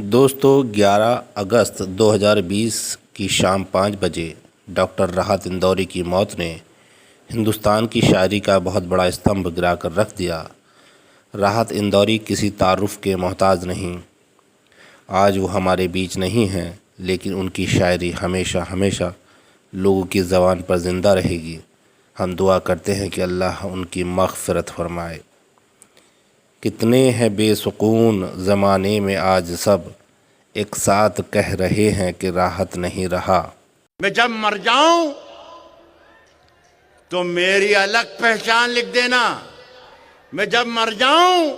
دوستو 11 اگست 2020 کی شام 5 بجے ڈاکٹر راحت اندوری کی موت نے ہندوستان کی شاعری کا بہت بڑا استمبھ گرا کر رکھ دیا۔ راحت اندوری کسی تعارف کے محتاج نہیں، آج وہ ہمارے بیچ نہیں ہیں، لیکن ان کی شاعری ہمیشہ ہمیشہ لوگوں کی زبان پر زندہ رہے گی۔ ہم دعا کرتے ہیں کہ اللہ ان کی مغفرت فرمائے۔ کتنے ہیں بے سکون زمانے میں آج سب، ایک ساتھ کہہ رہے ہیں کہ راحت نہیں رہا۔ میں جب مر جاؤں تو میری الگ پہچان لکھ دینا۔ میں جب مر جاؤں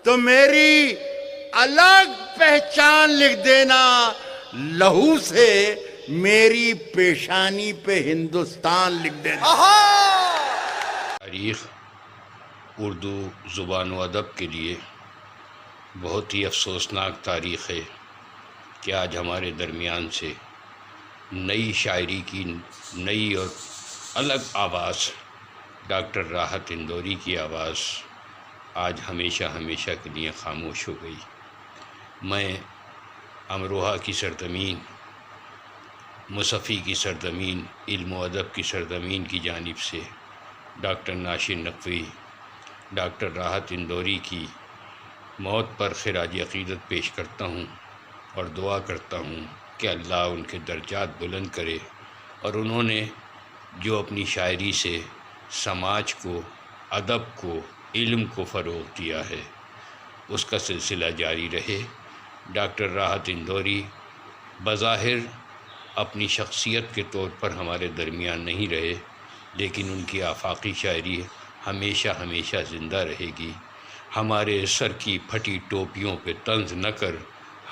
تو میری الگ پہچان لکھ دینا۔ لہو سے میری پیشانی پہ ہندوستان لکھ دینا۔ تاریخ اردو زبان و ادب کے لیے بہت ہی افسوسناک تاریخ ہے کہ آج ہمارے درمیان سے نئی شاعری کی نئی اور الگ آواز، ڈاکٹر راحت اندوری کی آواز آج ہمیشہ ہمیشہ کے لیے خاموش ہو گئی۔ میں امروہہ کی سرزمین، مصفی کی سرزمین، علم و ادب کی سرزمین کی جانب سے ڈاکٹر ناصر نقوی، ڈاکٹر راحت اندوری کی موت پر خراج عقیدت پیش کرتا ہوں اور دعا کرتا ہوں کہ اللہ ان کے درجات بلند کرے، اور انہوں نے جو اپنی شاعری سے سماج کو، ادب کو، علم کو فروغ دیا ہے، اس کا سلسلہ جاری رہے۔ ڈاکٹر راحت اندوری بظاہر اپنی شخصیت کے طور پر ہمارے درمیان نہیں رہے، لیکن ان کی آفاقی شاعری ہمیشہ ہمیشہ زندہ رہے گی۔ ہمارے سر کی پھٹی ٹوپیوں پہ طنز نہ کر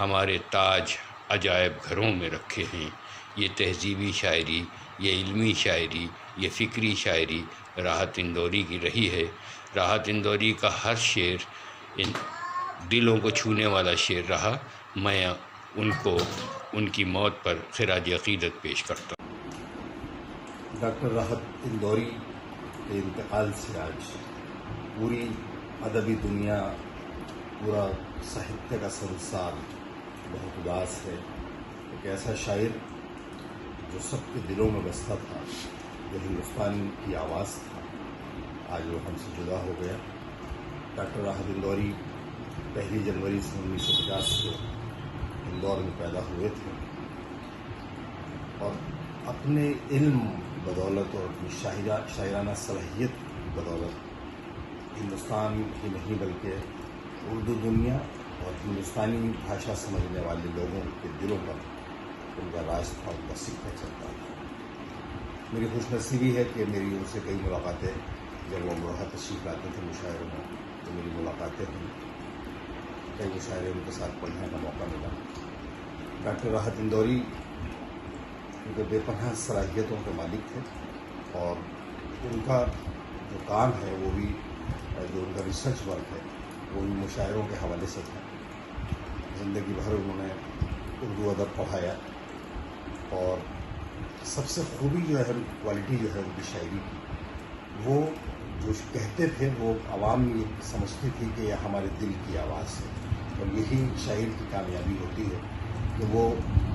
ہمارے تاج عجائب گھروں میں رکھے ہیں۔ یہ تہذیبی شاعری، یہ علمی شاعری، یہ فکری شاعری راحت اندوری کی رہی ہے۔ راحت اندوری کا ہر شعر ان دلوں کو چھونے والا شعر رہا۔ میں ان کو ان کی موت پر خراج عقیدت پیش کرتا ہوں۔ ڈاکٹر راحت اندوری کے انتقال سے آج پوری ادبی دنیا، پورا ساہتیہ کا سنسار بہت اداس ہے۔ ایک ایسا شاعر جو سب کے دلوں میں بستا تھا، جو ہندوستان کی آواز تھا، آج وہ ہم سے جدا ہو گیا۔ ڈاکٹر راحت اندوری 1 جنوری 1950 کو اندور میں پیدا ہوئے تھے، اور اپنے علم بدولت اور اپنی شاعرانہ صلاحیت بدولت ہندوستان کی نہیں بلکہ اردو دنیا اور ہندوستانی بھاشا سمجھنے والے لوگوں کے دلوں پر ان کا راج تھا، ان کا سکہ چلتا تھا۔ میری خوش نصیبی ہے کہ میری ان سے کئی ملاقاتیں، جب وہ امروہہ تشریف لاتے تھے مشاعروں میں تو میری ملاقاتیں ہوئی، کئی مشاعرے ان کے ساتھ پڑھنے کا موقع ملا۔ ڈاکٹر راحت اندوری ان کے بے پناہ صلاحیتوں کے مالک تھے، اور ان کا جو کام ہے وہ بھی، جو ان کا ریسرچ ورک ہے وہ بھی مشاعروں کے حوالے سے تھا۔ زندگی بھر انہوں نے اردو ادب پڑھایا، اور سب سے خوبی جو ہے، کوالٹی جو ہے ان کی شاعری کی، وہ جو کہتے تھے وہ عوام یہ سمجھتی تھی کہ یہ ہمارے دل کی آواز ہے، اور یہی شاعر کی کامیابی ہوتی ہے کہ وہ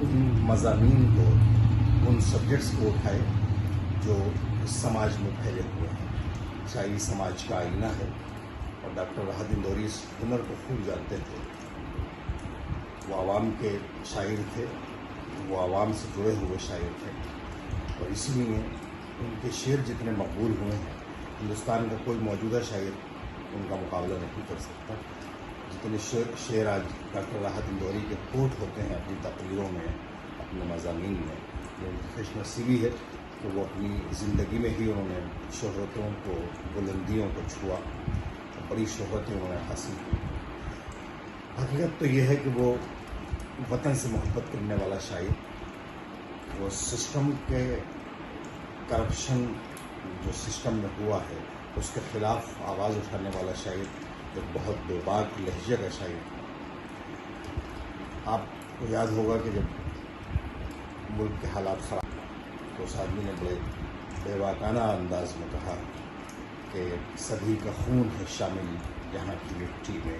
ان مضامین کو، ان سبجیکٹس کو اٹھائے جو سماج میں پھیلے ہوئے ہیں۔ شاعری سماج کا آئینہ ہے، اور ڈاکٹر راحت اندوری اس ہنر کو خوب جانتے تھے۔ وہ عوام کے شاعر تھے، وہ عوام سے جڑے ہوئے شاعر تھے، اور اسی لیے ان کے شعر جتنے مقبول ہوئے ہیں، ہندوستان کا کوئی موجودہ شاعر ان کا مقابلہ نہیں کر سکتا۔ جتنے شعر آج ڈاکٹر راحت اندوری کے کوٹ ہوتے ہیں اپنی تقریروں میں، اپنے مضامین میں، یہ ان کی خوش نصیبی ہے کہ وہ اپنی زندگی میں ہی انہوں نے شہرتوں کو، بلندیوں کو چھوا، بڑی شہرتیں انہوں نے حاصل کی۔ حقیقت تو یہ ہے کہ وہ وطن سے محبت کرنے والا شاعر، وہ سسٹم کے کرپشن جو سسٹم میں ہوا ہے اس کے خلاف آواز اٹھانے والا شاعر، ایک بہت بے باک لہجے کا شاعر تھا۔ آپ کو یاد ہوگا کہ جب ملک کے حالات خراب تو اس آدمی نے بڑے بے باکانہ انداز میں کہا کہ سبھی کا خون ہے شامل یہاں کی مٹی میں،